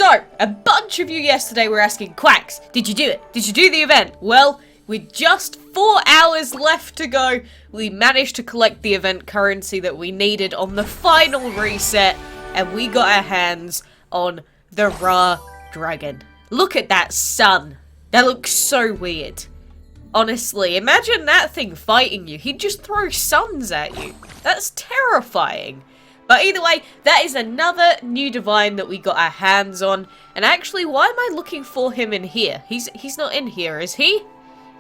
So, a bunch of you yesterday were asking, Quacks, did you do it? Did you do the event? Well, with just 4 hours left to go, we managed to collect the event currency that we needed on the final reset, and we got our hands on the Ra Dragon. Look at that sun. That looks so weird. Honestly, imagine that thing fighting you. He'd just throw suns at you. That's terrifying. But either way, that is another new divine that we got our hands on. And actually, why am I looking for him in here? He's not in here, is he?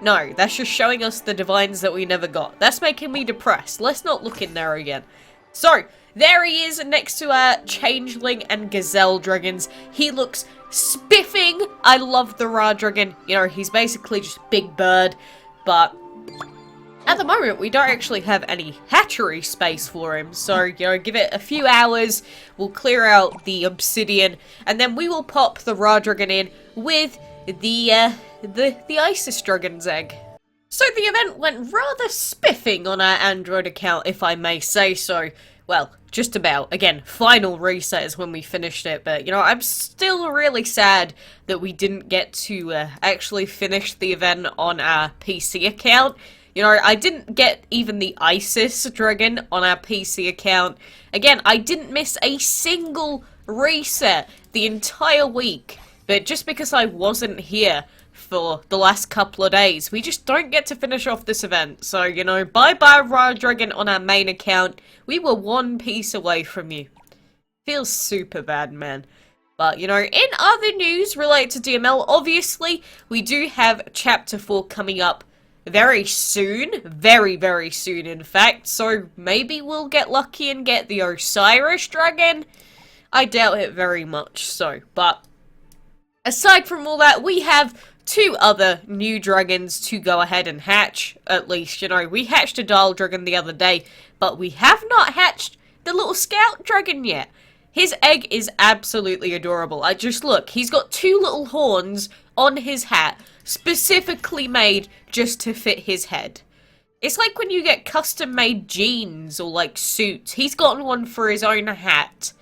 No, that's just showing us the divines that we never got. That's making me depressed. Let's not look in there again. So, there he is next to our Changeling and Gazelle dragons. He looks spiffing. I love the Ra dragon. You know, he's basically just big bird. But at the moment, we don't actually have any hatchery space for him. So, you know, give it a few hours. We'll clear out the obsidian. And then we will pop the Ra dragon in with the Isis dragon's egg. So the event went rather spiffing on our Android account, if I may say so. Well, just about. Again, final reset is when we finished it, but, you know, I'm still really sad that we didn't get to actually finish the event on our PC account. You know, I didn't get even the Isis dragon on our PC account. Again, I didn't miss a single reset the entire week, but just because I wasn't here for the last couple of days, we just don't get to finish off this event. So, you know, bye-bye Ra Dragon on our main account. We were one piece away from you. Feels super bad, man. But, you know, in other news related to DML, obviously, we do have Chapter 4 coming up very soon. Very, very soon, in fact. So, maybe we'll get lucky and get the Osiris Dragon. I doubt it very much so, but aside from all that, we have 2 other new dragons to go ahead and hatch. At least, you know, we hatched a Dile dragon the other day, but we have not hatched the little scout dragon yet. His egg is absolutely adorable. I just look, he's got 2 little horns on his hat, specifically made just to fit his head. It's like when you get custom-made jeans or, like, suits. He's gotten one for his own hat.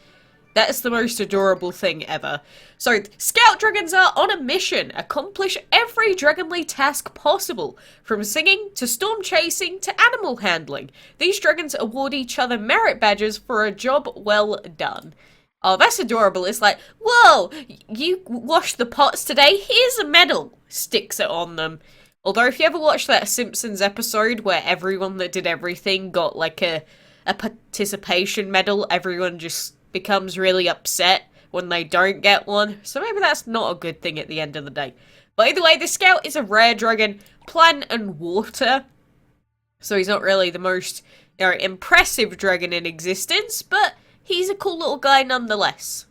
That's the most adorable thing ever. So, Scout Dragons are on a mission. Accomplish every dragonly task possible, from singing to storm chasing to animal handling. These dragons award each other merit badges for a job well done. Oh, that's adorable. It's like, whoa, you washed the pots today? Here's a medal. Sticks it on them. Although, if you ever watched that Simpsons episode where everyone that did everything got, like, a participation medal, everyone just becomes really upset when they don't get one. So maybe that's not a good thing at the end of the day. But either way, the Scout is a rare dragon, plant and water. So he's not really the most, you know, impressive dragon in existence, but he's a cool little guy nonetheless.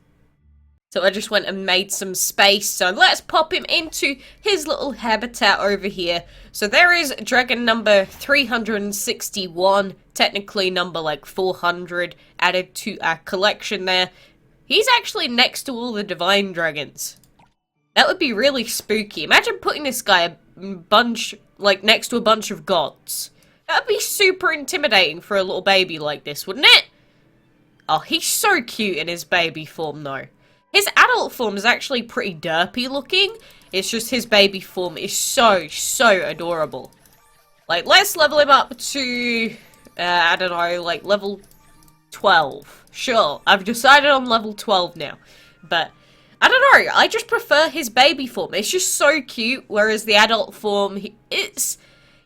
So I just went and made some space, so let's pop him into his little habitat over here. So there is dragon number 361, technically number like 400, added to our collection there. He's actually next to all the divine dragons. That would be really spooky. Imagine putting this guy a bunch, like next to a bunch of gods. That would be super intimidating for a little baby like this, wouldn't it? Oh, he's so cute in his baby form though. His adult form is actually pretty derpy looking. It's just his baby form is so, so adorable. Like, let's level him up to, I don't know, like level 12. Sure, I've decided on level 12 now. But, I don't know, I just prefer his baby form. It's just so cute, whereas the adult form, it's,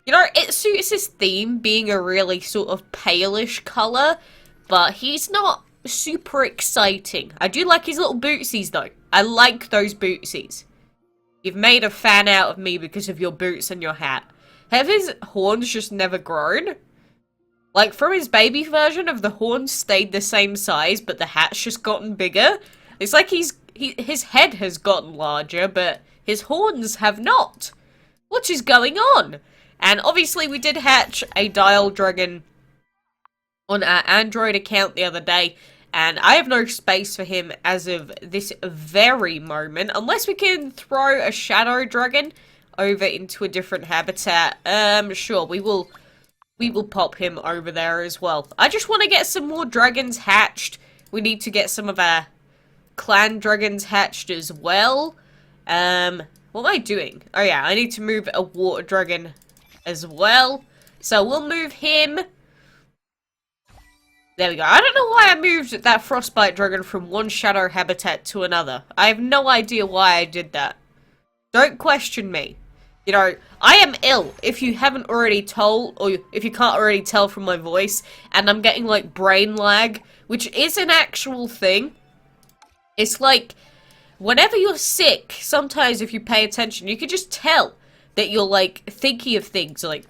you know, it suits his theme being a really sort of palish colour. But he's not super exciting. I do like his little bootsies though. I like those bootsies. You've made a fan out of me because of your boots and your hat. Have his horns just never grown? Like, from his baby version of the horns stayed the same size, but the hat's just gotten bigger. It's like his head has gotten larger, but his horns have not. What is going on? And obviously we did hatch a Dile dragon on our Android account the other day, and I have no space for him as of this very moment, unless we can throw a shadow dragon over into a different habitat. Sure, we will pop him over there as well. I just want to get some more dragons hatched. We need to get some of our clan dragons hatched as well. What am I doing? Oh yeah, I need to move a water dragon as well. So we'll move him. There we go. I don't know why I moved that frostbite dragon from one shadow habitat to another. I have no idea why I did that. Don't question me. You know, I am ill, if you haven't already told, or if you can't already tell from my voice, and I'm getting, like, brain lag, which is an actual thing. It's like, whenever you're sick, sometimes if you pay attention, you can just tell that you're, like, thinking of things, like,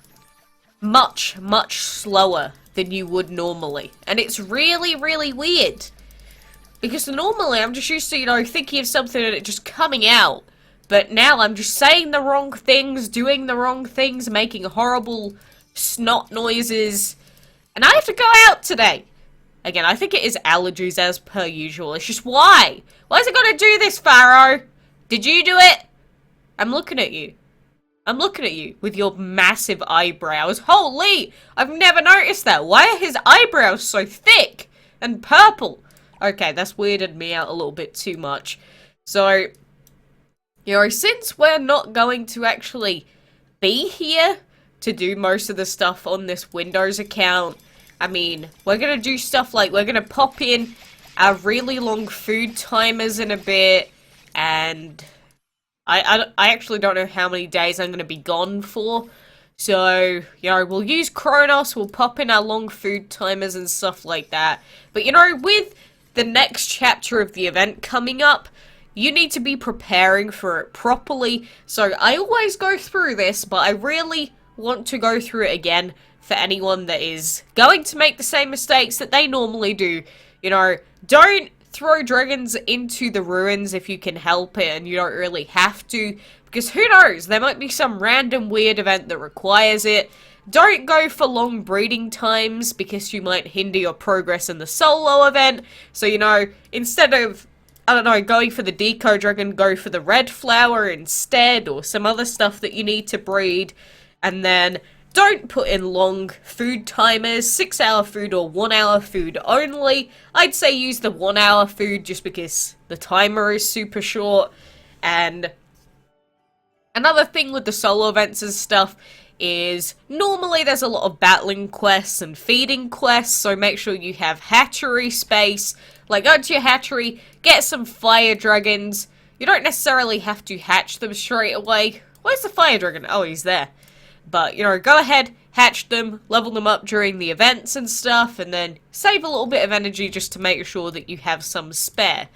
much, much slower than you would normally. And it's really, really weird. Because normally I'm just used to, you know, thinking of something and it just coming out. But now I'm just saying the wrong things, doing the wrong things, making horrible snot noises. And I have to go out today. Again, I think it is allergies as per usual. It's just why? Why is it gonna do this, Pharaoh? Did you do it? I'm looking at you. I'm looking at you with your massive eyebrows. Holy! I've never noticed that. Why are his eyebrows so thick and purple? Okay, that's weirded me out a little bit too much. So, you know, since we're not going to actually be here to do most of the stuff on this Windows account, I mean, we're going to do stuff like we're going to pop in our really long food timers in a bit, and I actually don't know how many days I'm going to be gone for. So, you know, we'll use Kronos, we'll pop in our long food timers and stuff like that. But, you know, with the next chapter of the event coming up, you need to be preparing for it properly. So, I always go through this, but I really want to go through it again for anyone that is going to make the same mistakes that they normally do. You know, don't throw dragons into the ruins if you can help it and you don't really have to, because who knows, there might be some random weird event that requires it. Don't go for long breeding times because you might hinder your progress in the solo event. So, you know, instead of, I don't know, going for the deco dragon, go for the red flower instead, or some other stuff that you need to breed. And then don't put in long food timers, 6-hour food or 1-hour food only. I'd say use the 1-hour food just because the timer is super short. And another thing with the solo events and stuff is normally there's a lot of battling quests and feeding quests, so make sure you have hatchery space. Like, go to your hatchery, get some fire dragons. You don't necessarily have to hatch them straight away. Where's the fire dragon? Oh, he's there. But, you know, go ahead, hatch them, level them up during the events and stuff, and then save a little bit of energy just to make sure that you have some spare.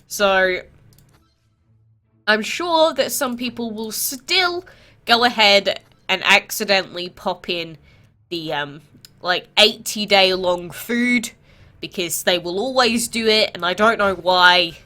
So, I'm sure that some people will still go ahead and accidentally pop in the, like, 80-day long food, because they will always do it, and I don't know why.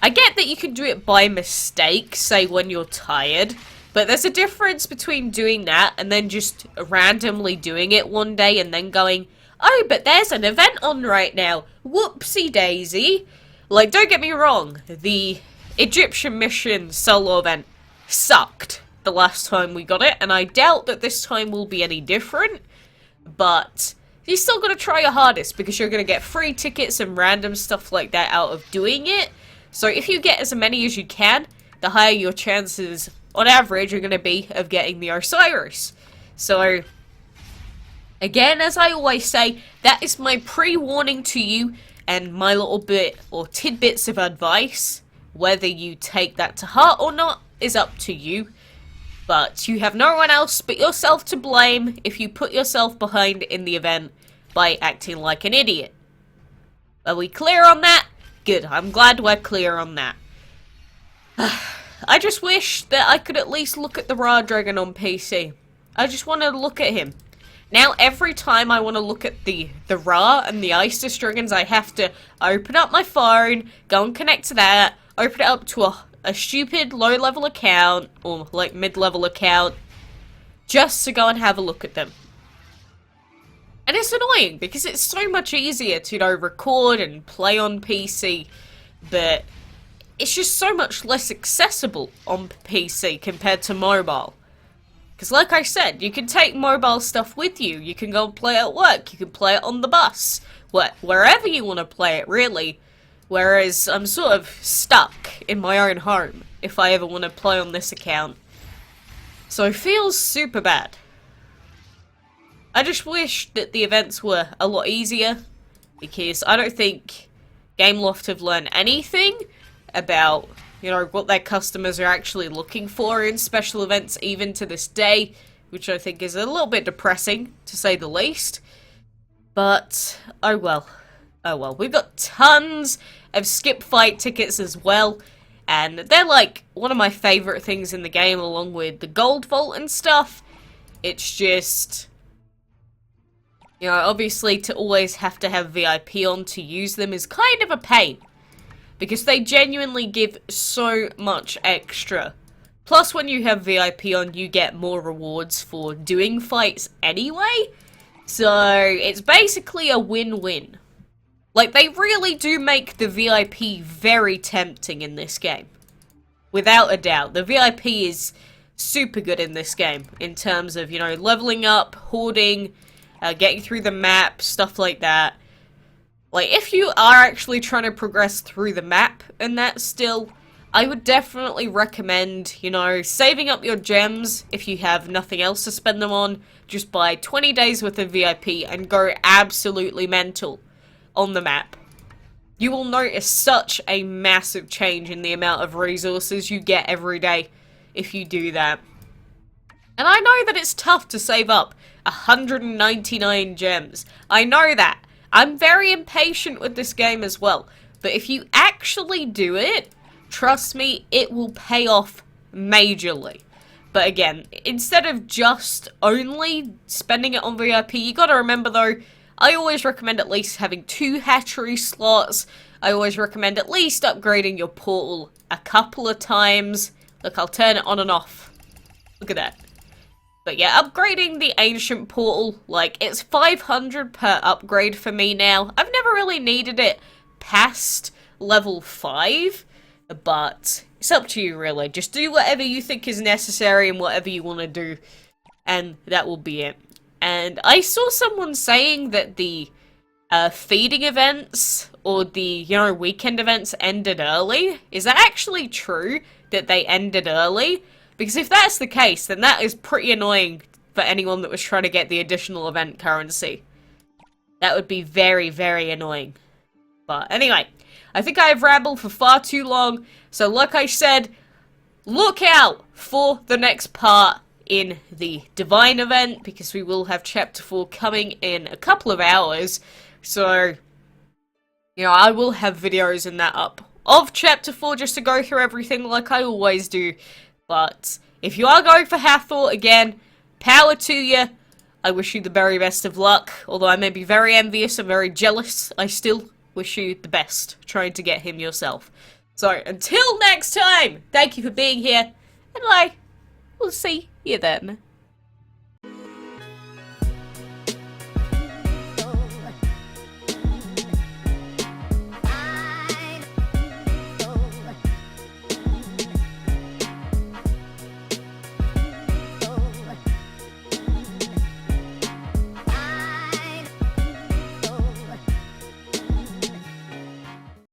I get that you can do it by mistake, say when you're tired, but there's a difference between doing that and then just randomly doing it one day and then going, oh, but there's an event on right now. Whoopsie daisy. Like, don't get me wrong, the Egyptian mission solo event sucked the last time we got it, and I doubt that this time will be any different, but you still gotta try your hardest because you're gonna get free tickets and random stuff like that out of doing it. So if you get as many as you can, the higher your chances on average are going to be of getting the Osiris. So, again, as I always say, that is my pre-warning to you and my little bit or tidbits of advice. Whether you take that to heart or not is up to you. But you have no one else but yourself to blame if you put yourself behind in the event by acting like an idiot. Are we clear on that? Good, I'm glad we're clear on that. I just wish that I could at least look at the Ra Dragon on PC. I just want to look at him. Now, every time I want to look at the Ra and the Isis Dragons, I have to open up my phone, go and connect to that, open it up to a stupid low-level account, or, like, mid-level account, just to go and have a look at them. And it's annoying, because it's so much easier to, you know, record and play on PC, but it's just so much less accessible on PC compared to mobile. Because like I said, you can take mobile stuff with you. You can go and play it at work. You can play it on the bus. Wherever you want to play it, really. Whereas I'm sort of stuck in my own home if I ever want to play on this account. So it feels super bad. I just wish that the events were a lot easier, because I don't think Gameloft have learned anything about, you know, what their customers are actually looking for in special events even to this day, which I think is a little bit depressing, to say the least. But, oh well. Oh well. We've got tons of skip fight tickets as well, and they're like one of my favourite things in the game, along with the gold vault and stuff. It's just, you know, obviously to always have to have VIP on to use them is kind of a pain, because they genuinely give so much extra. Plus, when you have VIP on, you get more rewards for doing fights anyway, so it's basically a win-win. Like, they really do make the VIP very tempting in this game. Without a doubt. The VIP is super good in this game, in terms of, you know, leveling up, hoarding, getting through the map, stuff like that. Like, if you are actually trying to progress through the map and that still, I would definitely recommend, you know, saving up your gems if you have nothing else to spend them on. Just buy 20 days worth of VIP and go absolutely mental on the map. You will notice such a massive change in the amount of resources you get every day if you do that. And I know that it's tough to save up 199 gems. I know that. I'm very impatient with this game as well. But if you actually do it, trust me, it will pay off majorly. But again, instead of just only spending it on VIP, you gotta remember though, I always recommend at least having 2 hatchery slots. I always recommend at least upgrading your portal a couple of times. Look, I'll turn it on and off. Look at that. But yeah, upgrading the ancient portal, like, it's 500 per upgrade for me now. I've never really needed it past level 5, but it's up to you really. Just do whatever you think is necessary and whatever you want to do, and that will be it. And I saw someone saying that the feeding events, or the, you know, weekend events ended early. Is that actually true, that they ended early? Because if that's the case, then that is pretty annoying for anyone that was trying to get the additional event currency. That would be very, very annoying. But anyway, I think I have rambled for far too long. So like I said, look out for the next part in the Divine event, because we will have Chapter 4 coming in a couple of hours. So, you know, I will have videos in that up of Chapter 4 just to go through everything like I always do. But if you are going for Hathor, again, power to you. I wish you the very best of luck. Although I may be very envious and very jealous, I still wish you the best trying to get him yourself. So, until next time, thank you for being here, and I will see you then.